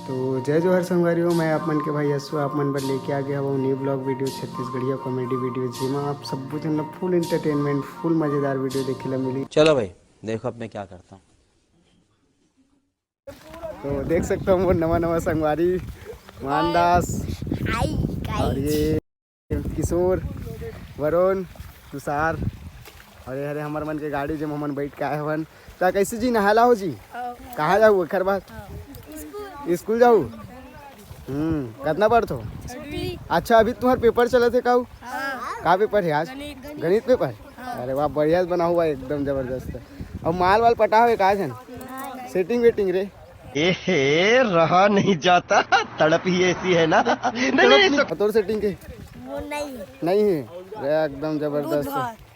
तो जय जोहर संगवारी हो, मैं आप मन के भाई यशु आप मन पर लेके आ गया हूँ न्यू ब्लॉग वीडियो छत्तीसगढ़िया कॉमेडी वीडियो जिसमें आप सब मतलब फुल एंटरटेनमेंट फुल मज़ेदार वीडियो देखे ला मिली। चलो भाई देखो अब मैं क्या करता हूँ। तो देख सकते हो वो नवा नवा संगवारी मानदास और ये किशोर वरुण तुषार और ये हरे हमार मन के गाड़ी जो हमन बैठ के आए हवन। तो कैसे जी नहाला हो जी? कहाँ जाऊ खर बात? स्कूल जाऊ। कितना पढ़ते हो? अच्छा अभी तुम्हारे पेपर चले थे काऊ? का पेपर है आज? गणित पेपर। अरे वाह बढ़िया बना हुआ एकदम जबरदस्त। और माल वाल पटा हुए कहा जन सेटिंग वेटिंग रे? रहा नहीं जाता, तड़प ही ऐसी है ना। नहीं तोर सेटिंग के वो नहीं है रे, एकदम जबरदस्त।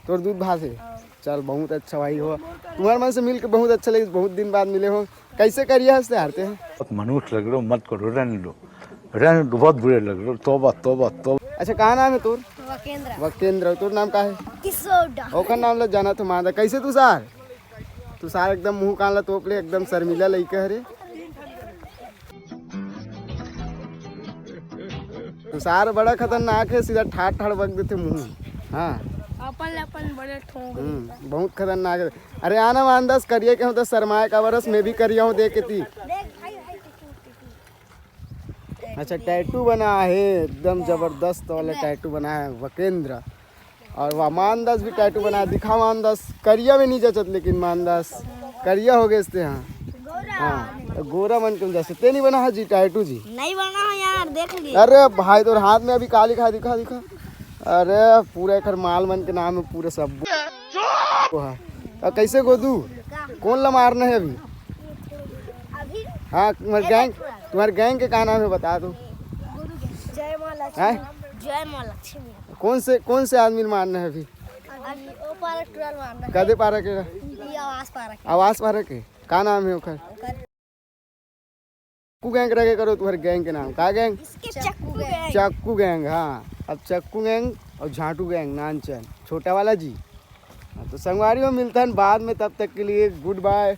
तोर दूध भात है। चल बहुत अच्छा भाई हो, तुम्हारे मन से मिल के बहुत अच्छा लगे, बहुत दिन बाद मिले हो। कैसे करिए हंसते हारते हैं? बहुत मनुष्य लग रहे हो, मत करो, रहने दो बहुत बुरे लग रहे हो। तौबा तौबा तौबा। अच्छा कहाँ नाम है तोर? वकेंद्र। वकेंद्र। तोर नाम का है? किशोर। ओकर नाम लग जाना तो मादा। कैसे तुषार एकदम मुंह कान ला तोप ले, एकदम शर्मिला लइका हरे। तुषार बड़ा खतरनाक है, सीधा ठाड़ ठाड़ बग देते मुंह। हाँ अपन बड़े ठोंग बहुत खतरनाक है। अरे आना मानदास करिए के तो शर्माए का बरस मैं भी करिया हूँ देख के ती। अच्छा टैटू बना है एकदम जबरदस्त वाला टैटू बना है वकेंद्र। और वह मानदास भी टैटू बना है। दिखा मानदास करिया में नहीं जचत, लेकिन मानदास करिया हो गए इससे। हाँ तो गोरा मन क्यों जैसे ते नहीं बना है जी टैटू जी? नहीं बना है यार, देख ली। अरे भाई तो हाथ में अभी काली खा दिखा। अरे पूरा एक माल मन के नाम है पूरे सब। कैसे गोदू कौन ला मारना है अभी? हाँ तुम्हारे गैंग के क्या नाम है बता दो। जय माँ लक्ष्मी। कौन से आदमी मारना है अभी? कदे पारा के? आवास पारा के का नाम है ओकर? चक्कू गैंग रखे करो तुम्हारे गैंग के नाम का गैंग? चक्कू गैंग। हाँ अब चक्कू गैंग और झाटू गैंग नानचन छोटा वाला जी। तो संगवारियों मिलता है बाद में, तब तक के लिए गुड बाय।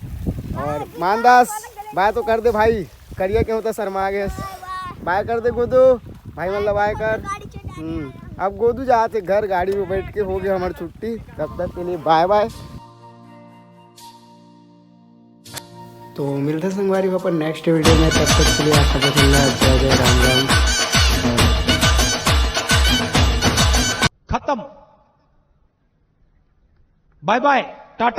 और मानदास बाय तो कर दे भाई, करिए क्यों होता शर्मा गए। बाय कर दे गोदू भाई, मतलब बाय कर। अब गोदू जाते घर गाड़ी में बैठ के, हो गया हमारी छुट्टी, तब तक के लिए बाय बाय। तो मिलते हैं संगवारी पर नेक्स्ट वीडियो में, तब तक के लिए आपका पसंद है। जय जय राम राम। खत्म, बाय बाय, टाटा।